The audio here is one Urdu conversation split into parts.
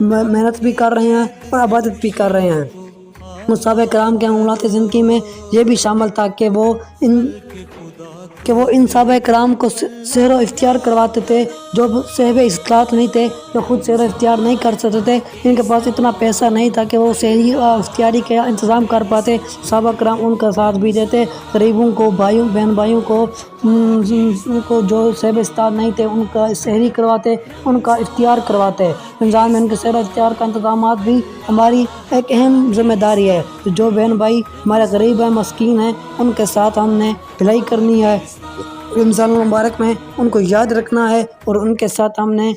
محنت بھی کر رہے ہیں اور عبادت بھی کر رہے ہیں۔ صحابہ کرام کے معمولات زندگی میں یہ بھی شامل تھا کہ وہ ان صحابہ کرام کو سیر و اختیار کرواتے تھے جو صاحب استطاعت نہیں تھے، جو خود سیر و اختیار نہیں کر سکتے تھے، ان کے پاس اتنا پیسہ نہیں تھا کہ وہ سیری و اختیاری کا انتظام کر پاتے۔ صحابہ کرام ان کا ساتھ بھی دیتے، غریبوں کو، بہن بھائیوں کو جو صاحب استطاعت نہیں تھے ان کا سحری کرواتے، ان کا اختیار کرواتے۔ رمضان میں ان کے سیر و اختیار کا انتظامات بھی ہماری ایک اہم ذمہ داری ہے۔ جو بہن بھائی ہمارے غریب ہیں، مسکین ہیں، ان کے ساتھ ہم نے بھلائی کرنی ہے، رمضان المبارک میں ان کو یاد رکھنا ہے اور ان کے ساتھ ہم نے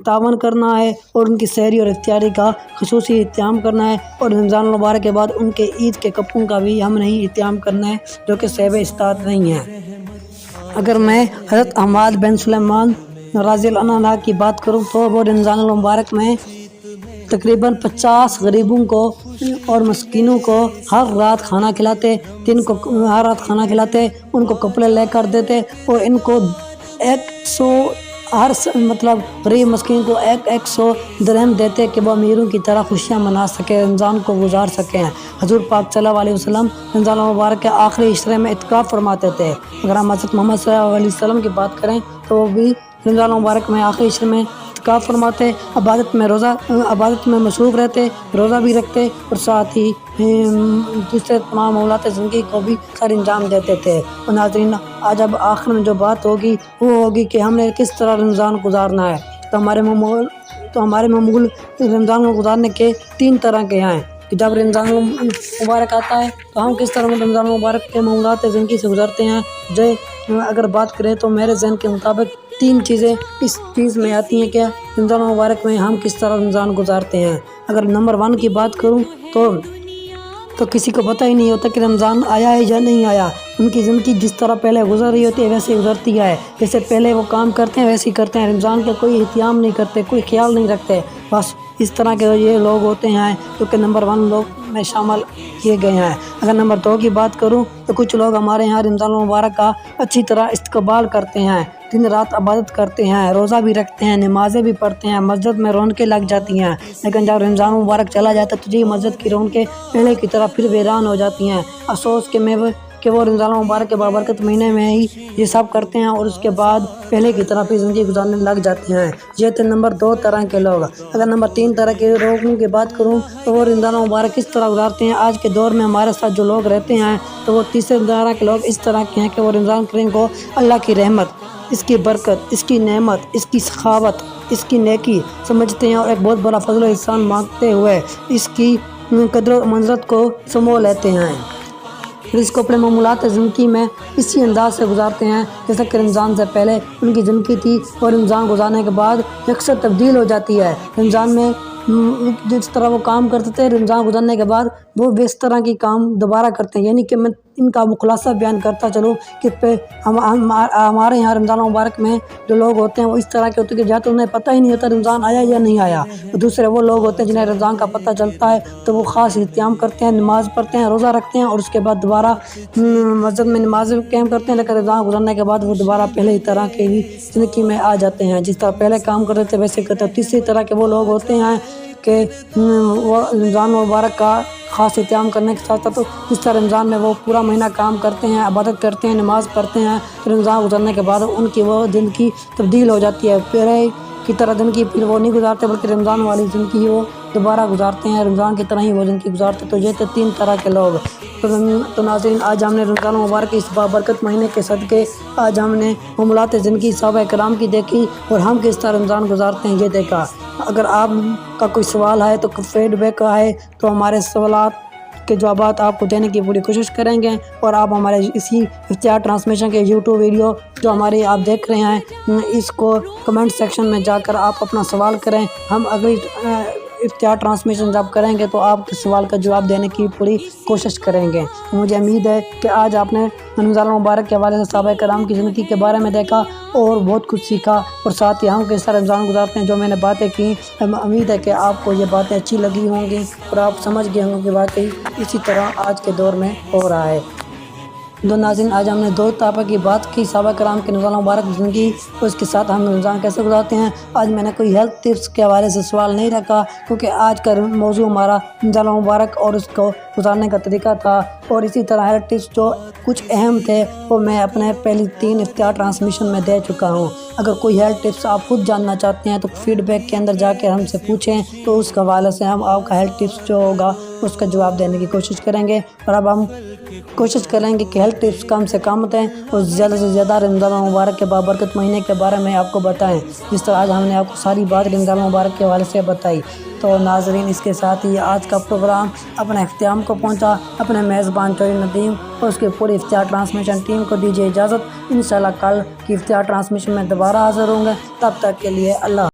تعاون کرنا ہے اور ان کی سحری اور افطاری کا خصوصی اہتمام کرنا ہے، اور رمضان المبارک کے بعد ان کے عید کے کپڑوں کا بھی ہم نے اہتمام کرنا ہے جو کہ صاحب استطاعت نہیں ہیں۔ اگر میں حضرت حماد بن سلیمان رضی اللہ عنہ کی بات کروں تو وہ رمضان المبارک میں تقریباً 50 غریبوں کو اور مسکینوں کو ہر رات کھانا کھلاتے، ہر رات کھانا کھلاتے، ان کو کپڑے لے کر دیتے اور ان کو 100 غریب مسکین کو 100 درہم دیتے کہ وہ امیروں کی طرح خوشیاں منا سکے، رمضان کو گزار سکیں۔ حضور پاک صلی اللہ علیہ وسلم رمضان المبارک کے آخری عشرے میں اعتکاف فرماتے تھے۔ اگر ہم حضرت محمد صلی اللہ علیہ وسلم کی بات کریں تو وہ بھی رمضان المبارک میں آخری عشرے میں اعتکاف فرماتے، عبادت میں مصروف رہتے، روزہ بھی رکھتے اور ساتھ ہی دوسرے تمام معاملات زندگی کو بھی سر انجام دیتے تھے۔ اور ناظرین، آج اب آخر میں جو بات ہوگی وہ ہوگی کہ ہم نے کس طرح رمضان گزارنا ہے۔ تو ہمارے معمول رمضان کو گزارنے کے 3 طرح کے ہیں کہ جب رمضان مبارک آتا ہے تو ہم کس طرح رمضان مبارک کے معاملات زندگی سے گزرتے ہیں۔ اگر بات کریں تو میرے ذہن کے مطابق 3 چیزیں اس چیز میں آتی ہیں کہ رمضان مبارک میں ہم کس طرح رمضان گزارتے ہیں۔ اگر نمبر 1 کی بات کروں تو کسی کو پتہ ہی نہیں ہوتا کہ رمضان آیا ہے یا نہیں آیا۔ ان کی زندگی جس طرح پہلے گزر رہی ہوتی ہے ویسے ہی گزرتی ہے، جیسے پہلے وہ کام کرتے ہیں ویسے ہی کرتے ہیں، رمضان کا کوئی اہتمام نہیں کرتے، کوئی خیال نہیں رکھتے۔ بس اس طرح کے یہ لوگ ہوتے ہیں جو کہ نمبر 1 لوگ میں شامل کیے گئے ہیں۔ اگر نمبر 2 کی بات کروں تو کچھ لوگ ہمارے یہاں رمضان المبارک کا اچھی طرح استقبال کرتے ہیں، دن رات عبادت کرتے ہیں، روزہ بھی رکھتے ہیں، نمازیں بھی پڑھتے ہیں، مسجد میں رونقیں لگ جاتی ہیں۔ لیکن جب رمضان مبارک چلا جاتا ہے تو یہ مسجد کی رونقیں پہلے کی طرح پھر ویران ہو جاتی ہیں۔ افسوس کہ وہ رمضان مبارک کے بابرکت مہینے میں ہی یہ سب کرتے ہیں اور اس کے بعد پہلے کی طرح پھر زندگی گزارنے لگ جاتے ہیں۔ یہ تھے نمبر 2 طرح کے لوگ۔ اگر نمبر 3 طرح کے لوگوں کی بات کروں تو وہ رمضان مبارک کس طرح گزارتے ہیں۔ آج کے دور میں ہمارے ساتھ جو لوگ رہتے ہیں تو وہ تیسرے طرح کے لوگ اس طرح کے ہیں کہ وہ رمضان کریم کو اللہ کی رحمت، اس کی برکت، اس کی نعمت، اس کی سخاوت، اس کی نیکی سمجھتے ہیں اور ایک بہت بڑا فضل و احسان مانگتے ہوئے اس کی قدر و منزلت کو سمو لیتے ہیں، پھر اس کو اپنے معمولات زندگی میں اسی انداز سے گزارتے ہیں جیسا کہ رمضان سے پہلے ان کی زندگی تھی اور رمضان گزارنے کے بعد یکسر تبدیل ہو جاتی ہے۔ رمضان میں جس طرح وہ کام کرتے تھے رمضان گزرنے کے بعد وہ اس طرح کی کام دوبارہ کرتے ہیں۔ یعنی کہ میں ان کا خلاصہ بیان کرتا چلوں کہ ہمارے یہاں رمضان مبارک میں جو لوگ ہوتے ہیں وہ اس طرح کے ہوتے ہیں کہ یا تو انہیں پتہ ہی نہیں ہوتا رمضان آیا یا نہیں آیا، اور دوسرے وہ لوگ ہوتے ہیں جنہیں رمضان کا پتہ چلتا ہے تو وہ خاص اہتمام کرتے ہیں، نماز پڑھتے ہیں، روزہ رکھتے ہیں اور اس کے بعد دوبارہ مسجد میں نماز قائم کرتے ہیں۔ لیکن رمضان گزرنے کے بعد وہ دوبارہ پہلے ہی طرح کی زندگی میں آ جاتے ہیں، جس طرح پہلے کام کرتے تھے ویسے کرتے ہیں۔ تیسری طرح کے وہ لوگ ہوتے ہیں کہ وہ رمضان مبارک کا خاص اہتمام کرنے کے ساتھ ساتھ جس طرح رمضان میں وہ پورا مہینہ کام کرتے ہیں، عبادت کرتے ہیں، نماز پڑھتے ہیں، رمضان گزرنے کے بعد ان کی وہ زندگی تبدیل ہو جاتی ہے، پہلے کی طرح زندگی پھر وہ نہیں گزارتے بلکہ رمضان والی زندگی وہ دوبارہ گزارتے ہیں، رمضان کی طرح ہی وہ زندگی گزارتے۔ تو یہ تھے 3 طرح کے لوگ۔ تو ناظرین، آج ہم نے رمضان مبارک کے اس بابرکت مہینے کے صدقے آج ہم نے معمولات زندگی صحابہ کرام کی دیکھی اور ہم کس طرح رمضان گزارتے ہیں یہ دیکھا۔ اگر آپ کا کوئی سوال ہے تو فیڈ بیک ہے تو ہمارے سوالات کے جوابات آپ کو دینے کی پوری کوشش کریں گے، اور آپ ہمارے اسی افتیار ٹرانسمیشن کے یوٹیوب ویڈیو جو ہماری آپ دیکھ رہے ہیں اس کو کمنٹ سیکشن میں جا کر آپ اپنا سوال کریں۔ ہم اگلی افتیار ٹرانسمیشن جب کریں گے تو آپ کے سوال کا جواب دینے کی پوری کوشش کریں گے۔ مجھے امید ہے کہ آج آپ نے رمضان مبارک کے حوالے سے صحابہ کرام کی زندگی کے بارے میں دیکھا اور بہت کچھ سیکھا، اور ساتھ ہی ہم کس طرح رمضان گزارتے ہیں جو میں نے باتیں کی، امید ہے کہ آپ کو یہ باتیں اچھی لگی ہوں گی اور آپ سمجھ گئے ہوں گے کہ واقعی اسی طرح آج کے دور میں ہو رہا ہے۔ دو ناظرین، آج ہم نے دو ٹاپک کی بات کی، صحابہ کرام کے رمضان مبارک زندگی اور اس کے ساتھ ہم رمضان کیسے گزارتے ہیں۔ آج میں نے کوئی ہیلتھ ٹپس کے حوالے سے سوال نہیں رکھا، کیونکہ آج کا موضوع ہمارا رمضان مبارک اور اس کو گزارنے کا طریقہ تھا، اور اسی طرح ہیلتھ ٹپس جو کچھ اہم تھے وہ میں اپنے پہلی 3 افطار ٹرانسمیشن میں دے چکا ہوں۔ اگر کوئی ہیلتھ ٹپس آپ خود جاننا چاہتے ہیں تو فیڈ بیک کے اندر جا کے ہم سے پوچھیں، تو اس حوالے سے ہم آپ کا ہیلتھ ٹپس جو ہوگا اس کا جواب دینے کی کوشش کریں گے۔ اور اب ہم کوشش کریں گے کہ ہیلتھ ٹپس کم سے کم دیں اور زیادہ سے زیادہ رمضان مبارک کے بابرکت مہینے کے بارے میں آپ کو بتائیں، جس طرح آج ہم نے آپ کو ساری بات رمضان مبارک کے حوالے سے بتائی۔ تو ناظرین، اس کے ساتھ ہی آج کا پروگرام اپنے اختتام کو پہنچا۔ اپنے میزبان چوہری ندیم اور اس کی پوری افطار ٹرانسمیشن ٹیم کو دیجیے اجازت۔ انشاءاللہ کل کی افطار ٹرانسمیشن میں دوبارہ حاضر ہوں گے، تب تک کے لیے اللہ